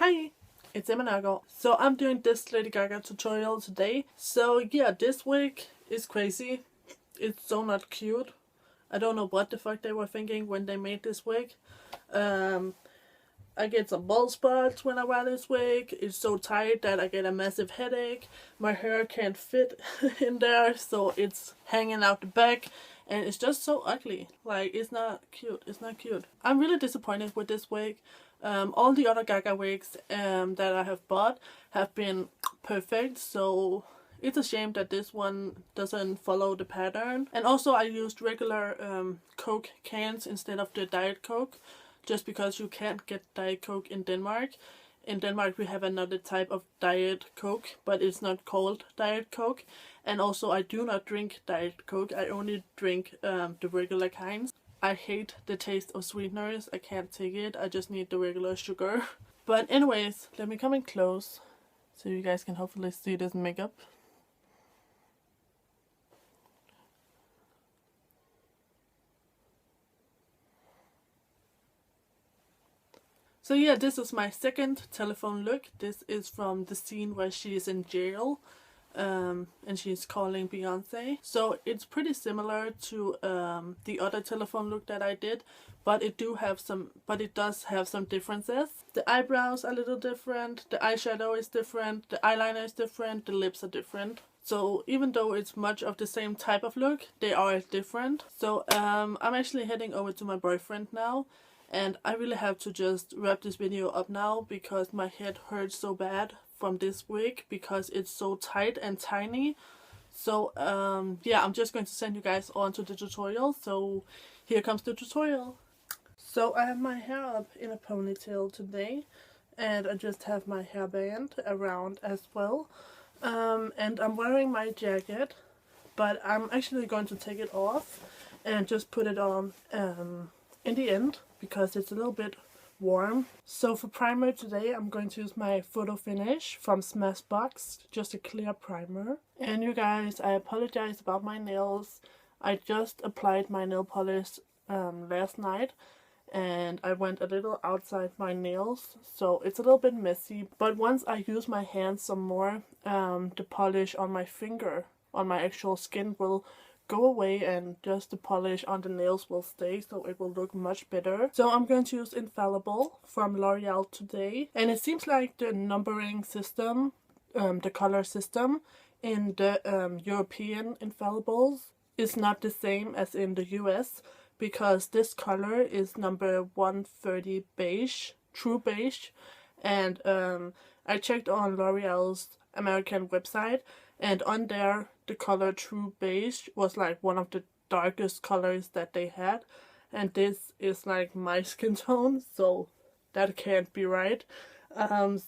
Hi, it's Nørgaard. So I'm doing this Lady Gaga tutorial today. So yeah, this wig is crazy. It's so not cute. I don't know what the fuck they were thinking when they made this wig. I get some bald spots when I wear this wig. It's so tight that I get a massive headache. My hair can't fit in there, so it's hanging out the back. And it's just so ugly. Like, it's not cute. It's not cute. I'm really disappointed with this wig. All the other Gaga wigs that I have bought have been perfect. So it's a shame that this one doesn't follow the pattern. And also I used regular Coke cans instead of the Diet Coke. Just because you can't get Diet Coke in Denmark. In Denmark we have another type of Diet Coke, but it's not called Diet Coke. And also I do not drink Diet Coke, I only drink the regular kinds. I hate the taste of sweeteners, I can't take it, I just need the regular sugar. But anyways, let me come in close so you guys can hopefully see this makeup. So yeah, this is my second telephone look. This is from the scene where she is in jail and she's calling Beyonce. So it's pretty similar to the other telephone look that I did, but it does have some differences. The eyebrows are a little different, the eyeshadow is different, the eyeliner is different, the lips are different. So even though it's much of the same type of look, they are different. So I'm actually heading over to my boyfriend now. And I really have to just wrap this video up now because my head hurts so bad from this wig because it's so tight and tiny. So yeah, I'm just going to send you guys on to the tutorial. So here comes the tutorial. So I have my hair up in a ponytail today and I just have my hairband around as well. And I'm wearing my jacket, but I'm actually going to take it off and just put it on in the end, because it's a little bit warm. So for primer today I'm going to use my photo finish from Smashbox, just a clear primer. And you guys, I apologize about my nails. I just applied my nail polish last night and I went a little outside my nails, so it's a little bit messy. But once I use my hands some more, the polish on my finger, on my actual skin will go away and just the polish on the nails will stay, so it will look much better. So I'm going to use Infallible from L'Oreal today, and it seems like the numbering system, the color system in the European Infallibles is not the same as in the US, because this color is number 130 beige, true beige, and I checked on L'Oreal's American website, and on there the color true beige was like one of the darkest colors that they had, and this is like my skin tone, so that can't be right.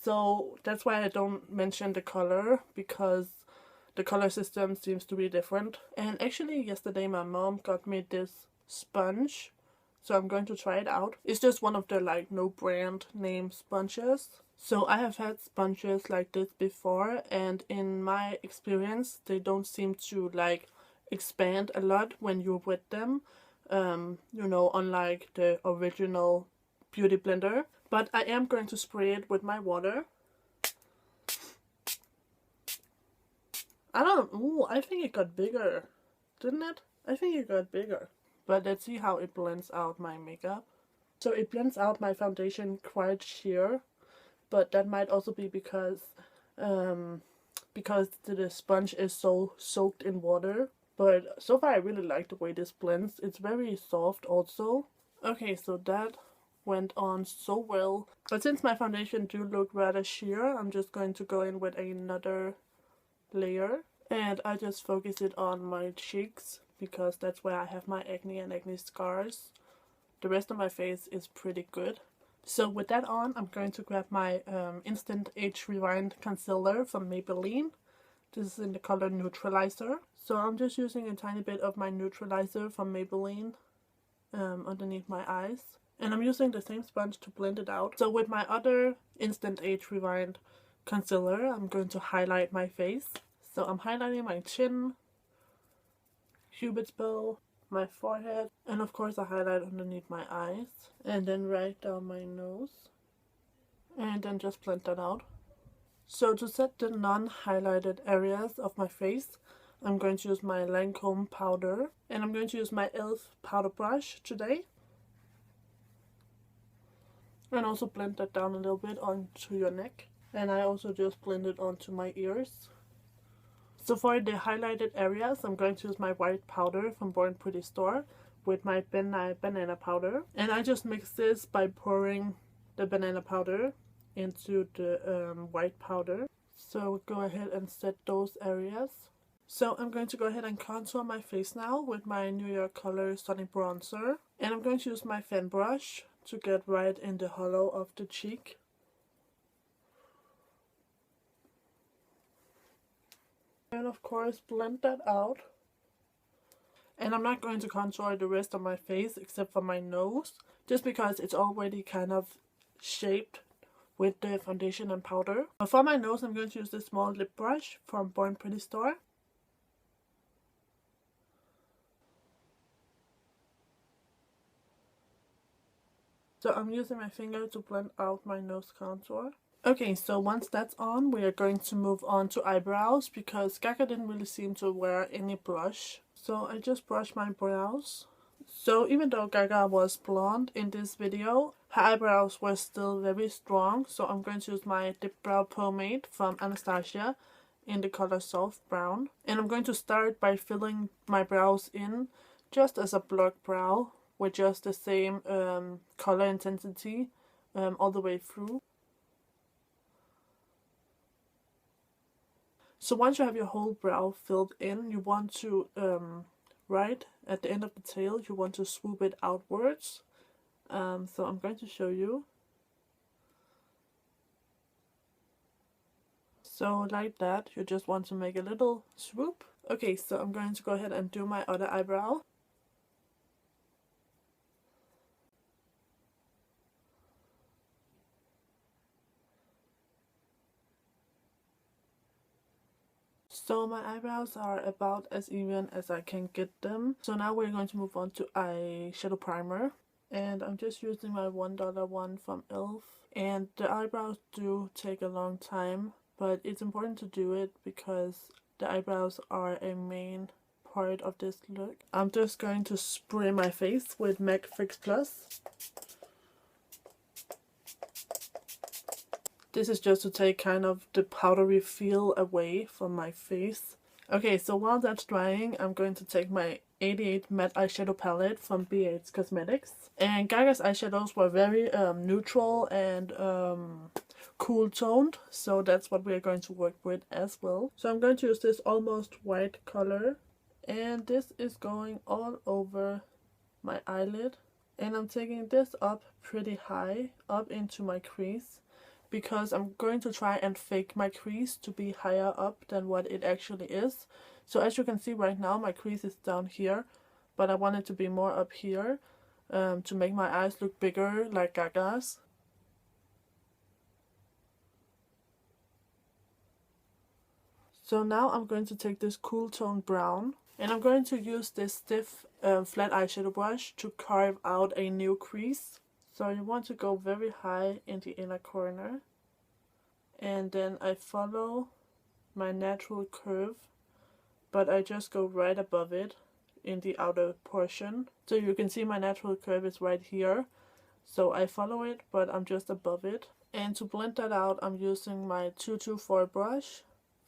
So that's why I don't mention the color, because the color system seems to be different. And actually yesterday my mom got me this sponge, so I'm going to try it out. It's just one of the like no brand name sponges. So I have had sponges like this before, and in my experience they don't seem to like expand a lot when you wet them, you know, unlike the original beauty blender. But I am going to spray it with my water. I think it got bigger, didn't it? I think it got bigger. But let's see how it blends out my makeup. So it blends out my foundation quite sheer, but that might also be because the sponge is so soaked in water. But so far I really like the way this blends. It's very soft also. Okay, so that went on so well. But since my foundation do look rather sheer, I'm just going to go in with another layer. And I just focus it on my cheeks, because that's where I have my acne and acne scars. The rest of my face is pretty good. So with that on, I'm going to grab my Instant Age Rewind Concealer from Maybelline. This is in the color Neutralizer. So I'm just using a tiny bit of my Neutralizer from Maybelline underneath my eyes. And I'm using the same sponge to blend it out. So with my other Instant Age Rewind Concealer, I'm going to highlight my face. So I'm highlighting my chin, Cupid's bow, my forehead, and of course I highlight underneath my eyes, and then right down my nose. and then just blend that out. So to set the non-highlighted areas of my face, I'm going to use my Lancome powder, and I'm going to use my e.l.f. powder brush today. And also blend that down a little bit onto your neck. And I also just blend it onto my ears. So for the highlighted areas, I'm going to use my white powder from Born Pretty store with my banana powder. And I just mix this by pouring the banana powder into the white powder. So go ahead and set those areas. So I'm going to go ahead and contour my face now with my New York Color Sunny Bronzer. And I'm going to use my fan brush to get right in the hollow of the cheek. And of course blend that out. And I'm not going to contour the rest of my face except for my nose, just because it's already kind of shaped with the foundation and powder. But for my nose, I'm going to use this small lip brush from Born Pretty store. So I'm using my finger to blend out my nose contour. Okay, so once that's on, we are going to move on to eyebrows, because GaGa didn't really seem to wear any blush. So I just brushed my brows. So even though GaGa was blonde in this video, her eyebrows were still very strong. So I'm going to use my Dip Brow Pomade from Anastasia in the color Soft Brown. And I'm going to start by filling my brows in just as a block brow with just the same color intensity all the way through. So once you have your whole brow filled in, you want to, right at the end of the tail, you want to swoop it outwards. So I'm going to show you. So like that, you just want to make a little swoop. Okay, so I'm going to go ahead and do my other eyebrow. So my eyebrows are about as even as I can get them. So now we're going to move on to eyeshadow primer. And I'm just using my $1 one from e.l.f. And the eyebrows do take a long time, but it's important to do it because the eyebrows are a main part of this look. I'm just going to spray my face with MAC Fix Plus. This is just to take kind of the powdery feel away from my face. Okay, so while that's drying, I'm going to take my 88 matte eyeshadow palette from BHCosmetics. And GaGa's eyeshadows were very neutral and cool toned, so that's what we're going to work with as well. So I'm going to use this almost white color, and this is going all over my eyelid. And I'm taking this up pretty high, up into my crease, because I'm going to try and fake my crease to be higher up than what it actually is. So as you can see right now, my crease is down here, but I want it to be more up here to make my eyes look bigger like GaGa's. So now I'm going to take this cool tone brown, and I'm going to use this stiff flat eyeshadow brush to carve out a new crease. So you want to go very high in the inner corner, and then I follow my natural curve, but I just go right above it in the outer portion. So you can see my natural curve is right here, so I follow it, but I'm just above it. And to blend that out, I'm using my 224 brush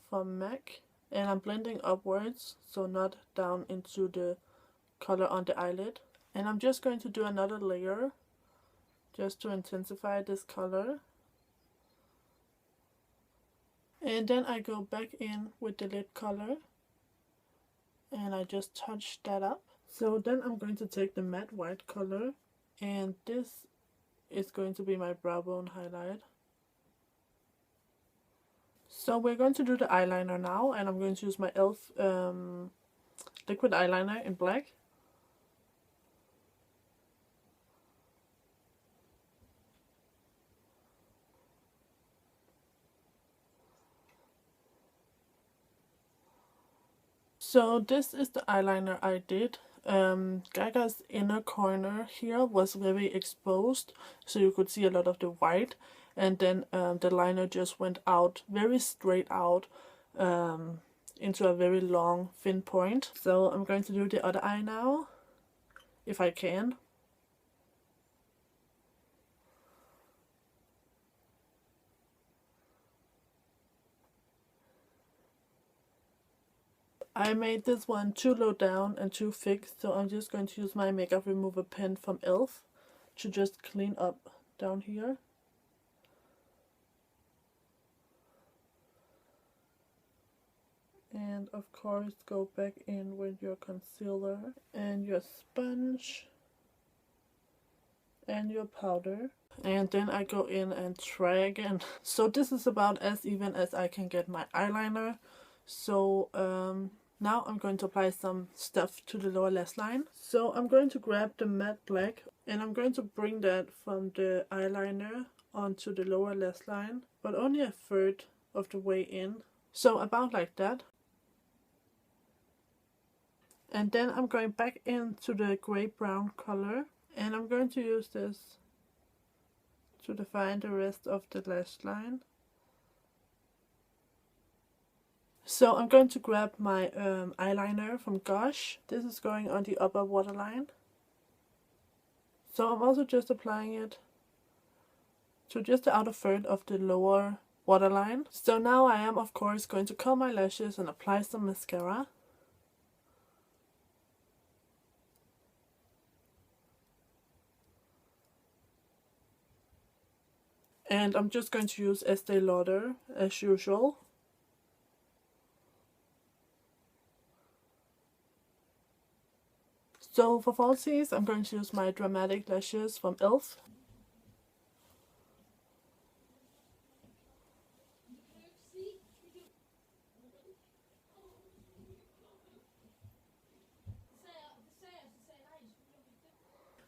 from MAC, and I'm blending upwards, so not down into the color on the eyelid. And I'm just going to do another layer just to intensify this color. And then I go back in with the lid color, and I just touch that up. So then I'm going to take the matte white color, and this is going to be my brow bone highlight. So we're going to do the eyeliner now, and I'm going to use my e.l.f. liquid eyeliner in black. So this is the eyeliner I did. GaGa's inner corner here was very exposed, so you could see a lot of the white. and then the liner just went out very straight out into a very long thin point. So I'm going to do the other eye now, if I can. I made this one too low down and too thick, so I'm just going to use my makeup remover pen from e.l.f. to just clean up down here. And of course go back in with your concealer and your sponge and your powder. And then I go in and try again. So this is about as even as I can get my eyeliner. So now I'm going to apply some stuff to the lower lash line. So I'm going to grab the matte black and I'm going to bring that from the eyeliner onto the lower lash line, but only a third of the way in. So about like that. And then I'm going back into the grey brown color and I'm going to use this to define the rest of the lash line. So I'm going to grab my eyeliner from GaGa. This is going on the upper waterline. So I'm also just applying it to just the outer third of the lower waterline. So now I am of course going to curl my lashes and apply some mascara. And I'm just going to use Estee Lauder as usual. So for falsies, I'm going to use my Dramatic Lashes from e.l.f.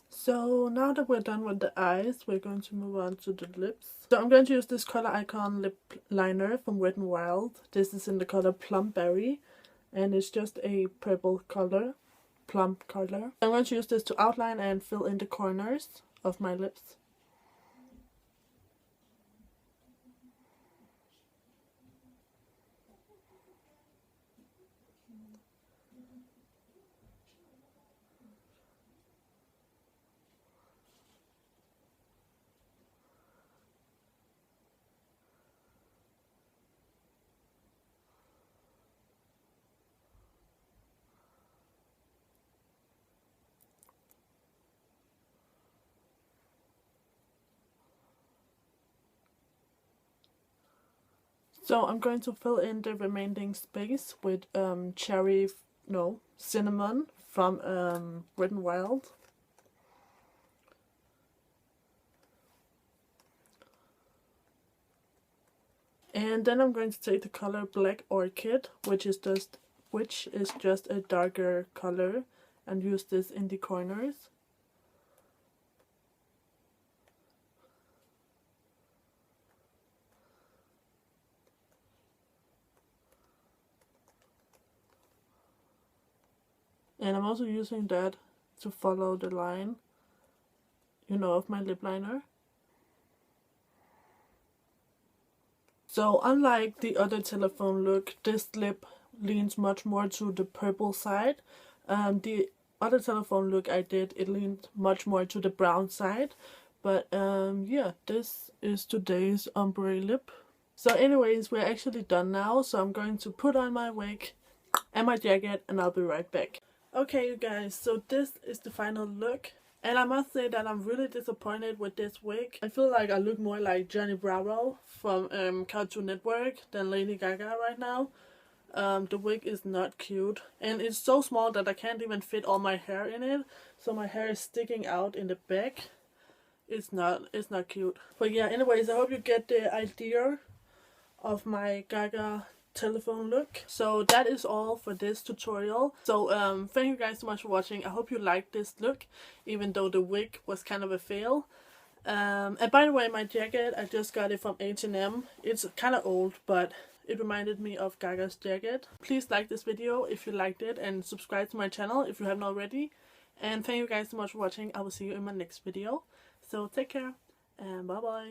So now that we're done with the eyes, we're going to move on to the lips. So I'm going to use this Color Icon lip liner from Wet n Wild. This is in the color Plum Berry and it's just a purple color. Plum color. I'm going to use this to outline and fill in the corners of my lips. So I'm going to fill in the remaining space with cinnamon from Wet n Wild. And then I'm going to take the color Black Orchid, which is just a darker color, and use this in the corners. And I'm also using that to follow the line, of my lip liner. So unlike the other telephone look, this lip leans much more to the purple side. The other telephone look I did, it leaned much more to the brown side. But yeah, this is today's ombre lip. So anyways, we're actually done now. So I'm going to put on my wig and my jacket and I'll be right back. Okay, you guys, so this is the final look. And I must say that I'm really disappointed with this wig. I feel like I look more like Johnny Bravo from Cartoon Network than Lady Gaga right now. The wig is not cute. And it's so small that I can't even fit all my hair in it. So my hair is sticking out in the back. It's not cute. But yeah, anyways, I hope you get the idea of my GaGa telephone look. So that is all for this tutorial. So thank you guys so much for watching. I hope you liked this look, even though the wig was kind of a fail. And by the way, my jacket, I just got it from H&M. It's kind of old, but it reminded me of GaGa's jacket. Please like this video if you liked it and subscribe to my channel if you haven't already. And thank you guys so much for watching. I will see you in my next video. So take care and bye bye.